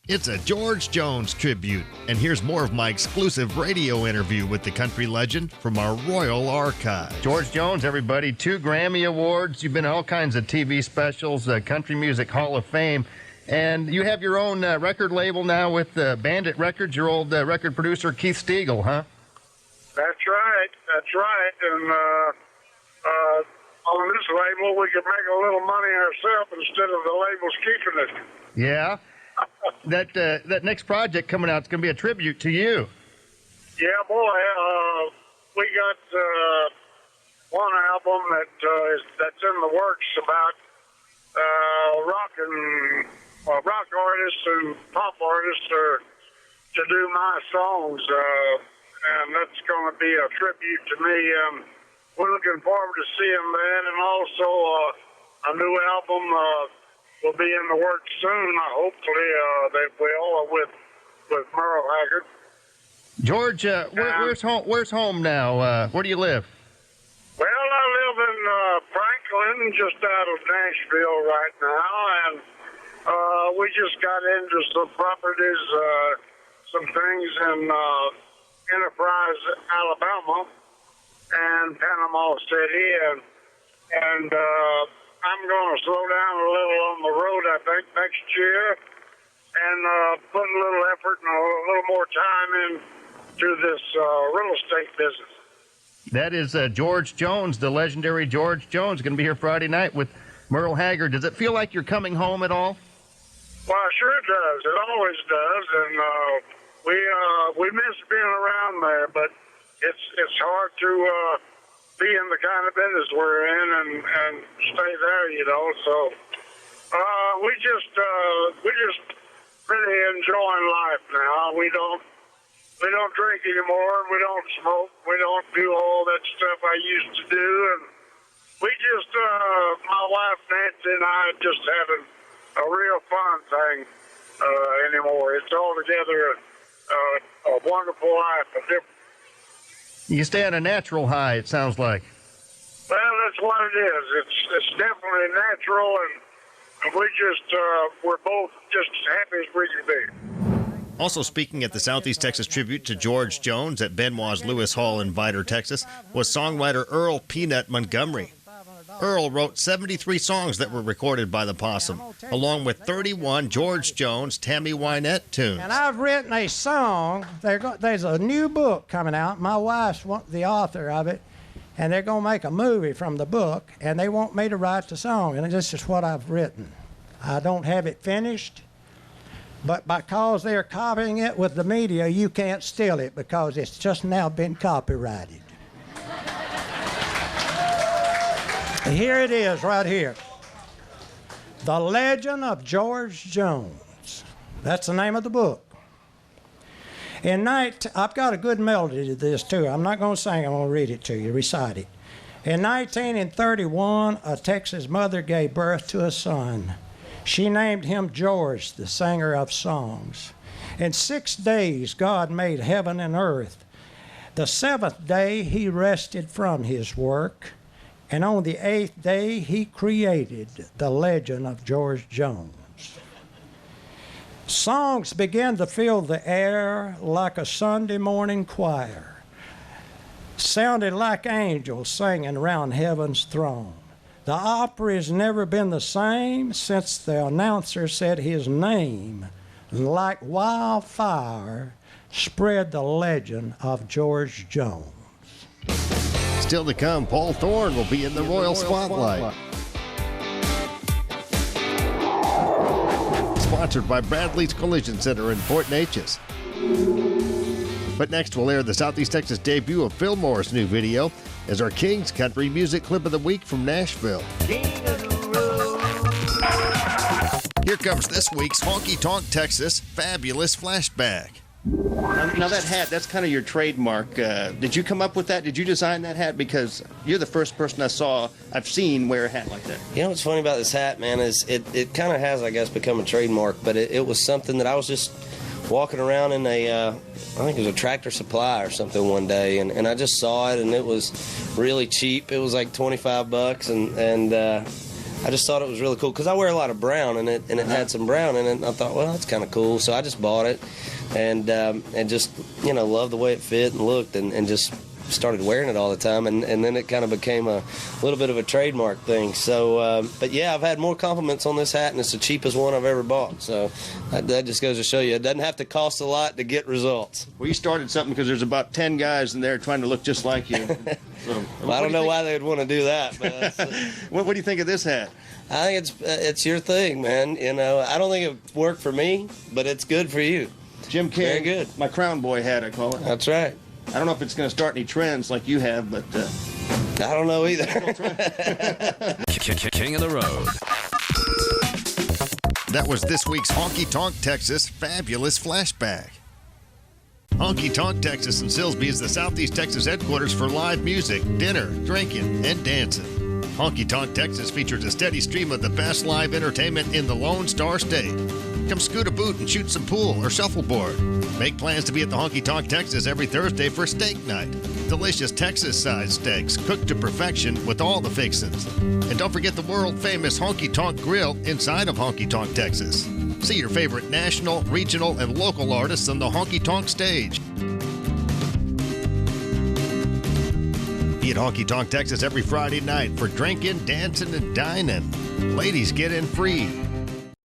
It's a George Jones tribute, and here's more of my exclusive radio interview with the country legend from our Royal Archive. George Jones, everybody, 2 Grammy Awards. You've been in all kinds of TV specials, Country Music Hall of Fame, and you have your own record label now with Bandit Records, your old record producer Keith Stegall, huh? That's right. And on this label, we can make a little money ourselves instead of the labels keeping it. Yeah. That next project coming out is going to be a tribute to you. Yeah, boy. We got one album that's in the works about rock artists and pop artists to do my songs, and that's going to be a tribute to me. We're looking forward to seeing that, and also a new album will be in the works soon. Hopefully, they will with Merle Haggard. George, where's home now? Where do you live? Well, I live in Franklin, just out of Nashville right now, and we just got into some properties, some things in Enterprise, Alabama, and Panama City, and I'm going to slow down a little on the road, I think, next year, and put a little effort and a little more time into this real estate business. That is George Jones, the legendary George Jones, going to be here Friday night with Merle Haggard. Does it feel like you're coming home at all? Well, sure it does. It always does, and we miss being around there, but it's hard to be in the kind of business we're in and stay there, you know. So we just really enjoying life now. We don't drink anymore. We don't smoke. We don't do all that stuff I used to do, and we just my wife Nancy and I just having a real fun thing anymore. It's altogether a wonderful life. You stay on a natural high, it sounds like. Well, that's what it is. It's definitely natural, and we're both just as happy as we can be. Also speaking at the Southeast Texas tribute to George Jones at Benoit's Lewis Hall in Vidor, Texas, was songwriter Earl Peanut Montgomery. Earl wrote 73 songs that were recorded by the Possum, along with 31 George Jones, Tammy Wynette tunes. And I've written a song. There's a new book coming out. My wife's the author of it, and they're going to make a movie from the book, and they want me to write the song, and this is what I've written. I don't have it finished, but because they're copying it with the media, you can't steal it because it's just now been copyrighted. Here it is, right here. The Legend of George Jones. That's the name of the book. I've got a good melody to this, too. I'm not going to sing. I'm going to read it to you, recite it. In 1931, a Texas mother gave birth to a son. She named him George, the singer of songs. In 6 days, God made heaven and earth. The 7th day, he rested from his work. And on the 8th day, he created the legend of George Jones. Songs began to fill the air like a Sunday morning choir, sounded like angels singing round heaven's throne. The opera has never been the same since the announcer said his name. Like wildfire, spread the legend of George Jones. Still to come, Paul Thorne will be in the Royal Spotlight. Sponsored by Bradley's Collision Center in Fort Neches. But next we'll air the Southeast Texas debut of Fillmore's new video as our King's Country Music Clip of the Week from Nashville. Here comes this week's Honky Tonk Texas Fabulous Flashback. Now that hat, that's kind of your trademark. Did you come up with that? Did you design that hat? Because you're the first person I've seen wear a hat like that. You know what's funny about this hat, man, is it kind of has, I guess, become a trademark, but it was something that I was just walking around in I think it was a Tractor Supply or something one day, and I just saw it, and it was really cheap. It was like $25, and I just thought it was really cool because I wear a lot of brown in it, and it had some brown in it. And I thought, well, that's kind of cool. So I just bought it, and just loved the way it fit and looked, and just started wearing it all the time, and then it kind of became a little bit of a trademark thing. So, but yeah, I've had more compliments on this hat, and it's the cheapest one I've ever bought. So that just goes to show you it doesn't have to cost a lot to get results. Well, you started something because there's about 10 guys in there trying to look just like you. So, well, I don't know why they'd want to do that. But what do you think of this hat? I think it's your thing, man. I don't think it worked for me, but it's good for you. Jim King, very good. My Crown Boy hat, I call it. That's right. I don't know if it's going to start any trends like you have, but I don't know either. King of the Road. That was this week's Honky Tonk Texas Fabulous Flashback. Honky Tonk Texas in Silsbee is the Southeast Texas headquarters for live music, dinner, drinking, and dancing. Honky Tonk Texas features a steady stream of the best live entertainment in the Lone Star State. Come scoot a boot and shoot some pool or shuffleboard. Make plans to be at the Honky Tonk Texas every Thursday for steak night. Delicious Texas-sized steaks cooked to perfection with all the fixins. And don't forget the world-famous Honky Tonk Grill inside of Honky Tonk Texas. See your favorite national, regional, and local artists on the Honky Tonk stage. Be at Honky Tonk Texas every Friday night for drinking, dancing, and dining. Ladies get in free.